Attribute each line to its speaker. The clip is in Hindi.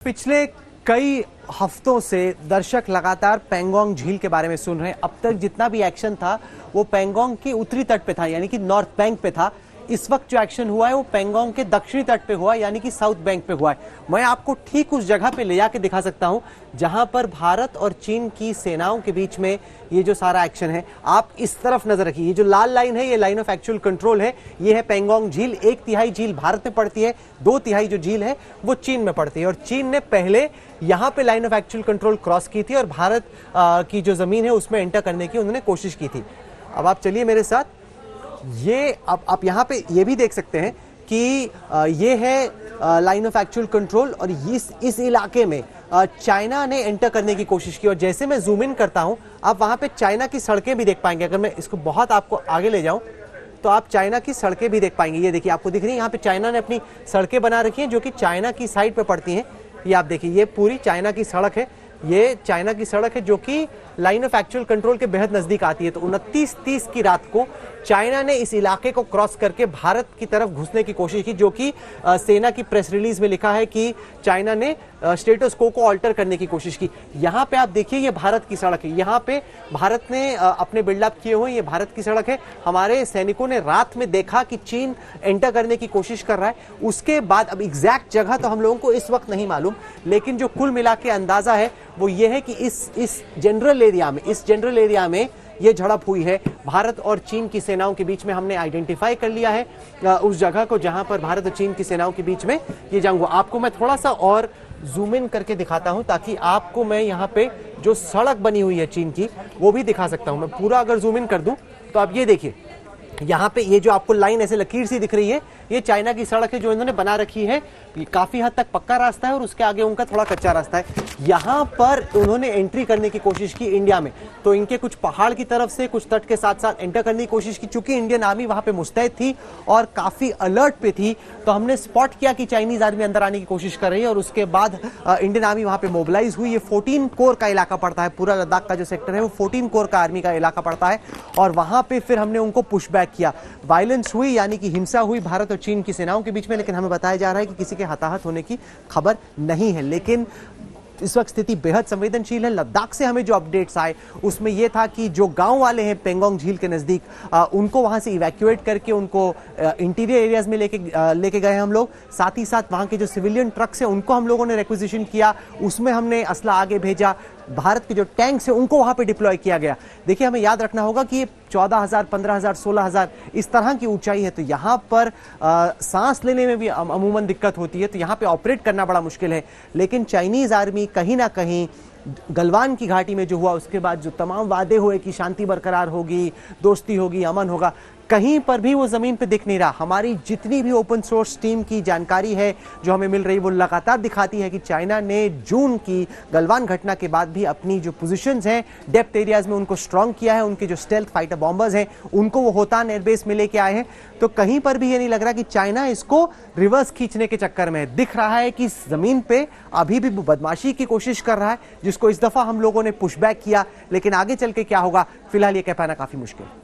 Speaker 1: पिछले कई हफ्तों से दर्शक लगातार पेंगोंग झील के बारे में सुन रहे हैं। अब तक जितना भी एक्शन था वो पेंगोंग के उत्तरी तट पे था, यानी कि नॉर्थ बैंक पे था। इस वक्त जो एक्शन हुआ है वो पेंगोंग के दक्षिणी तट पे हुआ है, यानी कि साउथ बैंक पे हुआ है। मैं आपको ठीक उस जगह पे ले जाके दिखा सकता हूं जहां पर भारत और चीन की सेनाओं के बीच में ये जो सारा एक्शन है। आप इस तरफ नजर रखिए, ये जो लाल लाइन है ये लाइन ऑफ एक्चुअल कंट्रोल है। ये है पेंगोंग झील। 1/3 झील भारत में पड़ती है, 2/3 जो झील है वो चीन में पड़ती है। और चीन ने पहले यहां पे line of actual control cross की थी और भारत की जो जमीन है उसमें एंटर करने की उन्होंने कोशिश की थी। अब आप चलिए मेरे साथ, ये अब आप यहाँ पे ये भी देख सकते हैं कि ये है लाइन ऑफ एक्चुअल कंट्रोल और इस इलाके में चाइना ने एंटर करने की कोशिश की। और जैसे मैं जूम इन करता हूं आप वहां पे चाइना की सड़कें भी देख पाएंगे। अगर मैं इसको बहुत आपको आगे ले जाऊं तो आप चाइना की सड़कें भी देख पाएंगे। ये देखिए, आपको दिख रही है यहाँ पे चाइना ने अपनी सड़कें बना रखी हैं जो कि चाइना की साइड पे पड़ती हैं। ये आप देखिए, ये पूरी चाइना की सड़क है। ये चाइना की सड़क है जो कि लाइन ऑफ एक्चुअल कंट्रोल के बेहद नजदीक आती है। तो 29-30 की रात को चाइना ने इस इलाके को क्रॉस करके भारत की तरफ घुसने की कोशिश की, जो कि सेना की प्रेस रिलीज में लिखा है कि चाइना ने स्टेटस को ऑल्टर करने की कोशिश की। यहाँ पे आप देखिए, ये भारत की सड़क है। यहाँ पे भारत ने अपने बिल्डअप किए हुए, ये भारत की सड़क है। हमारे सैनिकों ने रात में देखा कि चीन एंटर करने की कोशिश कर रहा है। उसके बाद अब एग्जैक्ट जगह तो हम लोगों को इस वक्त नहीं मालूम, लेकिन जो कुल मिला के अंदाजा है वो ये है कि इस जनरल एरिया में ये झड़प हुई है भारत और चीन की सेनाओं के बीच में। हमने आइडेंटिफाई कर लिया है उस जगह को जहां पर भारत और चीन की सेनाओं के बीच में ये जंग हुआ। आपको मैं थोड़ा सा और जूम इन करके दिखाता हूं ताकि आपको मैं यहां पे जो सड़क बनी हुई है चीन की वो भी दिखा सकता हूं। मैं पूरा अगर जूम इन कर दूं तो आप ये देखिए, यहाँ पे ये जो आपको लाइन ऐसे लकीर सी दिख रही है ये चाइना की सड़क है जो इन्होंने बना रखी है। काफी हद तक पक्का रास्ता है और उसके आगे उनका थोड़ा कच्चा रास्ता है। यहाँ पर उन्होंने एंट्री करने की कोशिश की इंडिया में, तो इनके कुछ पहाड़ की तरफ से कुछ तट के साथ साथ एंटर करने की कोशिश की। चूंकि इंडियन आर्मी वहां पे मुस्तैद थी और काफी अलर्ट पे थी, तो हमने स्पॉट किया कि चाइनीज आर्मी अंदर आने की कोशिश कर रही है और उसके बाद इंडियन आर्मी वहां पे मोबिलाइज हुई। ये 14 कोर का इलाका पड़ता है, पूरा लद्दाख का जो सेक्टर है वो 14 कोर का आर्मी का इलाका पड़ता है। और वहां पे फिर हमने उनको पुशबैक किया। वायलेंस हुई, यानी कि हिंसा हुई भारत और चीन की सेनाओं के बीच में, लेकिन हमें बताया जा रहा है कि किसी के हताहत होने की खबर नहीं है। लेकिन इस वक्त स्थिति बेहद संवेदनशील है। लद्दाख से हमें जो अपडेट्स आए उसमें यह था कि जो गांव वाले हैं पेंगोंग झील के नजदीक, उनको वहां से इवैक्यूएट करके उनको इंटीरियर एरियाज में लेके गए हम लोग। साथ ही साथ वहां के जो सिविलियन ट्रक्स हैं उनको हम लोगों ने रिक्विजिशन किया, उसमें हमने असला आगे भेजा। भारत के जो टैंक्स हैं उनको वहां पे डिप्लॉय किया गया। देखिए, हमें याद रखना होगा कि ये 14,000, 15,000, 16,000 इस तरह की ऊंचाई है, तो यहाँ पर सांस लेने में भी अमूमन दिक्कत होती है, तो यहाँ पे ऑपरेट करना बड़ा मुश्किल है। लेकिन चाइनीज आर्मी कहीं ना कहीं गलवान की घाटी में जो हुआ उसके बाद जो तमाम वादे हुए कि शांति बरकरार होगी, दोस्ती होगी, अमन होगा, कहीं पर भी वो जमीन पे दिख नहीं रहा। हमारी जितनी भी ओपन सोर्स टीम की जानकारी है जो हमें मिल रही वो लगातार दिखाती है कि चाइना ने जून की गलवान घटना के बाद भी अपनी जो पोजीशंस हैं डेप्थ एरियाज में उनको स्ट्रांग किया है। उनके जो स्टेल्थ फाइटर बॉम्बर्स हैं उनको वो होतान एयरबेस में लेके आए हैं। तो कहीं पर भी ये नहीं लग रहा कि चाइना इसको रिवर्स खींचने के चक्कर में दिख रहा है कि इस जमीन पे अभी भी बदमाशी की कोशिश कर रहा है, जिसको इस दफा हम लोगों ने पुशबैक किया। लेकिन आगे चल के क्या होगा फिलहाल ये कह पाना काफी मुश्किल है।